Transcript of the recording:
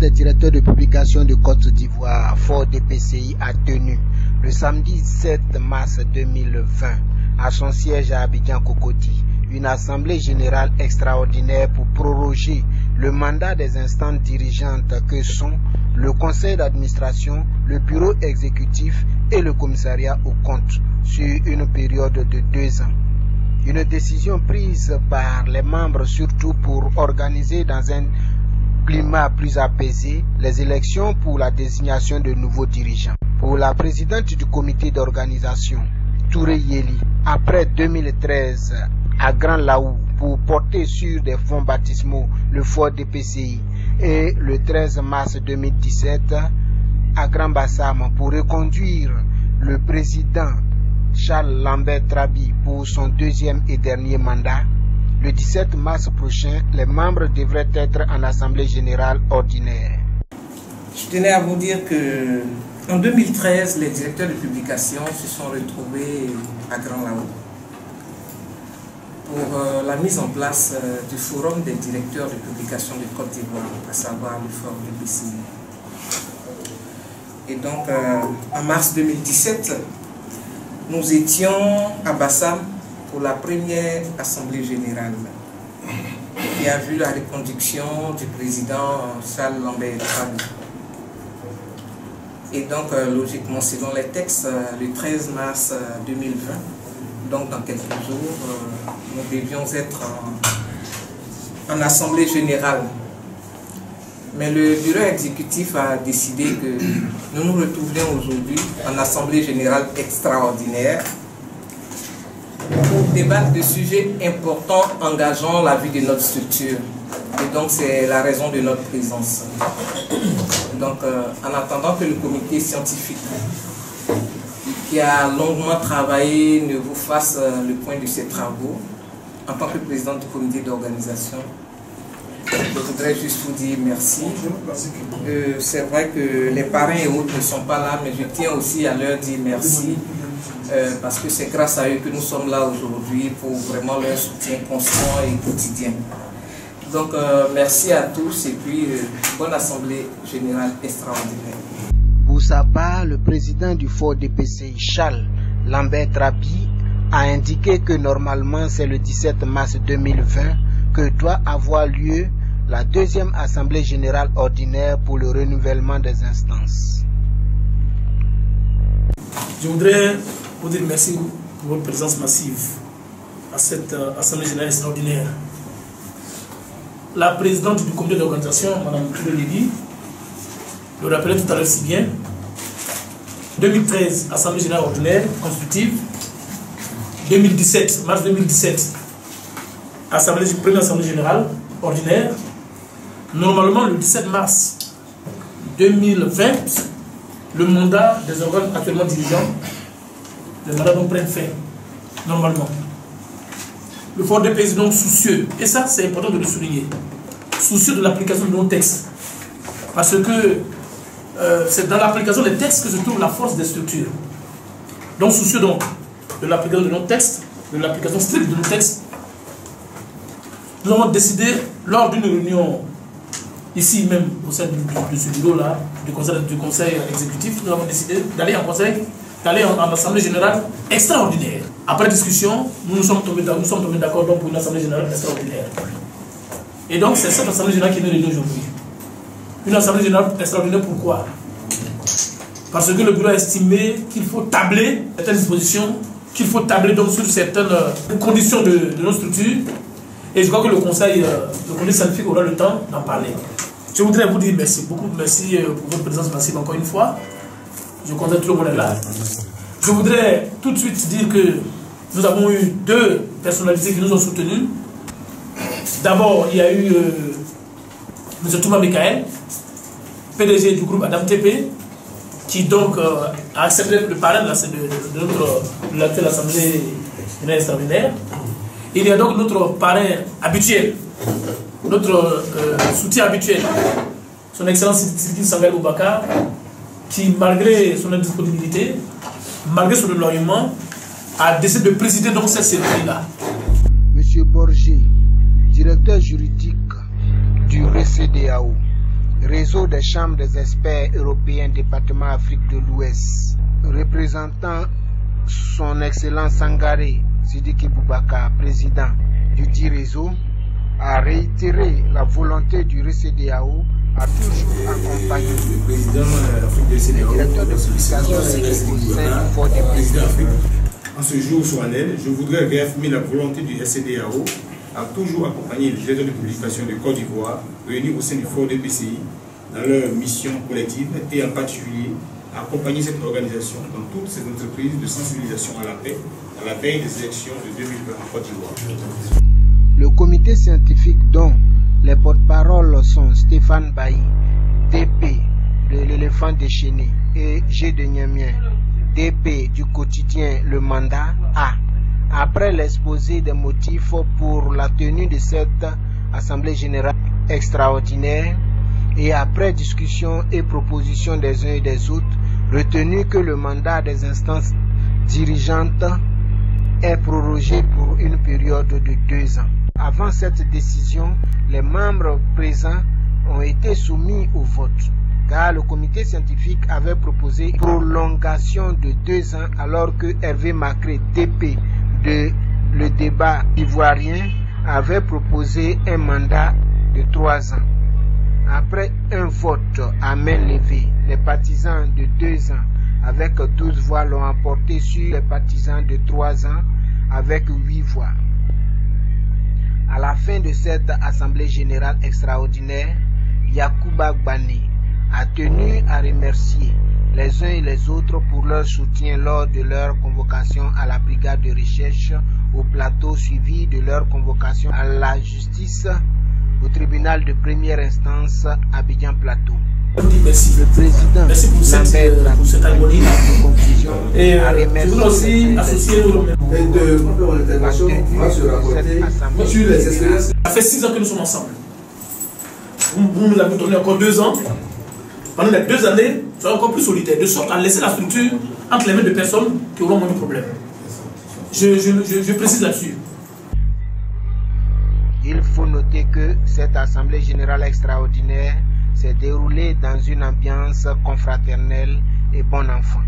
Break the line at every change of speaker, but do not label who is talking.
des directeurs de publication de Côte d'Ivoire, Fort DPCI, a tenu le samedi 7 mars 2020 à son siège à Abidjan-Cocody une assemblée générale extraordinaire pour proroger le mandat des instances dirigeantes que sont le conseil d'administration, le bureau exécutif et le commissariat aux comptes sur une période de 2 ans. Une décision prise par les membres surtout pour organiser dans un climat plus apaisé les élections pour la désignation de nouveaux dirigeants. Pour la présidente du comité d'organisation, Touré Yeli, après 2013 à Grand Laou pour porter sur des fonds baptismaux le Fort DPCI et le 13 mars 2017 à Grand Bassam pour reconduire le président Charles Lambert Trabi pour son 2e et dernier mandat. Le 17 mars prochain, les membres devraient être en assemblée générale ordinaire.
Je tenais à vous dire que en 2013, les directeurs de publication se sont retrouvés à Grand Laou pour la mise en place du forum des directeurs de publication de Côte d'Ivoire, à savoir le forum de BCI. Et donc, en mars 2017, nous étions à Bassam pour la première assemblée générale qui a vu la reconduction du président Charles Lambert Trabi. Et donc, logiquement, selon les textes, le 13 mars 2020, donc dans quelques jours, nous devions être en assemblée générale. Mais le bureau exécutif a décidé que nous nous retrouverions aujourd'hui en assemblée générale extraordinaire pour débattre de sujets importants engageant la vie de notre structure. Et donc c'est la raison de notre présence. Donc en attendant que le comité scientifique qui a longuement travaillé ne vous fasse le point de ses travaux, en tant que président du comité d'organisation, je voudrais juste vous dire merci. C'est vrai que les parrains et autres ne sont pas là, mais je tiens aussi à leur dire merci parce que c'est grâce à eux que nous sommes là aujourd'hui pour vraiment leur soutien constant et quotidien. Donc merci à tous et puis bonne assemblée générale extraordinaire.
Pour sa part, le président du Fort DPCI, Charles Lambert Trabi, a indiqué que normalement c'est le 17 mars 2020 que doit avoir lieu la 2e assemblée générale ordinaire pour le renouvellement des instances.
Je voudrais vous dire merci pour votre présence massive à cette assemblée générale extraordinaire. La présidente du comité d'organisation, Mme Touré Yeli, le rappelait tout à l'heure si bien. 2013, assemblée générale ordinaire constitutive. 2017, mars 2017, première assemblée générale ordinaire. Normalement, le 17 mars 2020, le mandat des organes actuellement dirigeants, le mandat donc prenne fin, normalement. Le Fort DPCI est donc soucieux, et ça c'est important de le souligner, soucieux de l'application de nos textes. Parce que c'est dans l'application des textes que se trouve la force des structures. Donc soucieux donc de l'application de nos textes, de l'application stricte de nos textes, nous avons décidé, lors d'une réunion ici même au sein de ce bureau-là, du conseil exécutif, nous avons décidé d'aller en assemblée générale extraordinaire. Après discussion, nous sommes tombés d'accord pour une assemblée générale extraordinaire. Et donc c'est cette assemblée générale qui est réunie aujourd'hui. Une assemblée générale extraordinaire, pourquoi? Parce que le bureau a estimé qu'il faut tabler certaines dispositions, qu'il faut tabler donc sur certaines conditions de nos structures. Et je crois que le conseil scientifique aura le temps d'en parler. Je voudrais vous dire merci, beaucoup merci pour votre présence massive encore une fois. Je compte tout le monde est là. Je voudrais tout de suite dire que nous avons eu 2 personnalités qui nous ont soutenus. D'abord, il y a eu M. Touma Mikael, PDG du groupe Adam TP, qui donc a accepté le parrain de l'actuelle assemblée générale extraordinaire. Il y a donc notre parrain habituel, notre soutien habituel, son Excellence Sidiki Sangal Boubacar, qui malgré son indisponibilité, malgré son éloignement, a décidé de présider donc cette cérémonie-là.
Monsieur Borgé, directeur juridique du RCDAO, réseau des chambres des experts européens département Afrique de l'Ouest, représentant son Excellence Sangaré Sidiki Boubacar, président du dit réseau, a réitéré la volonté du RCEDEAO à toujours accompagner
le président de CEDEAO,
le directeur de publication au sein du Fort des PCI.
En ce jour solennel, je voudrais réaffirmer la volonté du RCEDEAO à toujours accompagner les directeurs de publication de Côte d'Ivoire réunis au sein du Fort des PCI dans leur mission collective et en particulier accompagner cette organisation dans toutes ces entreprises de sensibilisation à la paix, à la veille des élections de 2020 en Côte d'Ivoire.
Le comité scientifique dont les porte-paroles sont Stéphane Bailly, DP de l'éléphant déchaîné et G de Niamien, DP du quotidien Le Mandat A. Après l'exposé des motifs pour la tenue de cette Assemblée générale extraordinaire et après discussion et proposition des uns et des autres, retenu que le mandat des instances dirigeantes est prorogé pour une période de 2 ans. Avant cette décision, les membres présents ont été soumis au vote, car le comité scientifique avait proposé prolongation de 2 ans alors que Hervé Macré, DP de Le Débat ivoirien, avait proposé un mandat de 3 ans. Après un vote à main levée, les partisans de 2 ans avec 12 voix l'ont emporté sur les partisans de 3 ans avec 8 voix. À la fin de cette Assemblée générale extraordinaire, Yacouba Gbani a tenu à remercier les uns et les autres pour leur soutien lors de leur convocation à la brigade de recherche au plateau, suivi de leur convocation à la justice au tribunal de première instance Abidjan Plateau.
Merci.
Le président
merci pour cette harmonie
de conclusion
et je voudrais aussi associer
sur les expériences.
Ça fait 6 ans que nous sommes ensemble. Vous nous avez donné encore 2 ans. Pendant les 2 années, nous sommes encore plus solitaires, de sorte à laisser la structure entre les mains de personnes qui auront moins de problèmes. Je précise là-dessus.
Il faut noter que cette Assemblée générale extraordinaire s'est déroulée dans une ambiance confraternelle et bon enfant.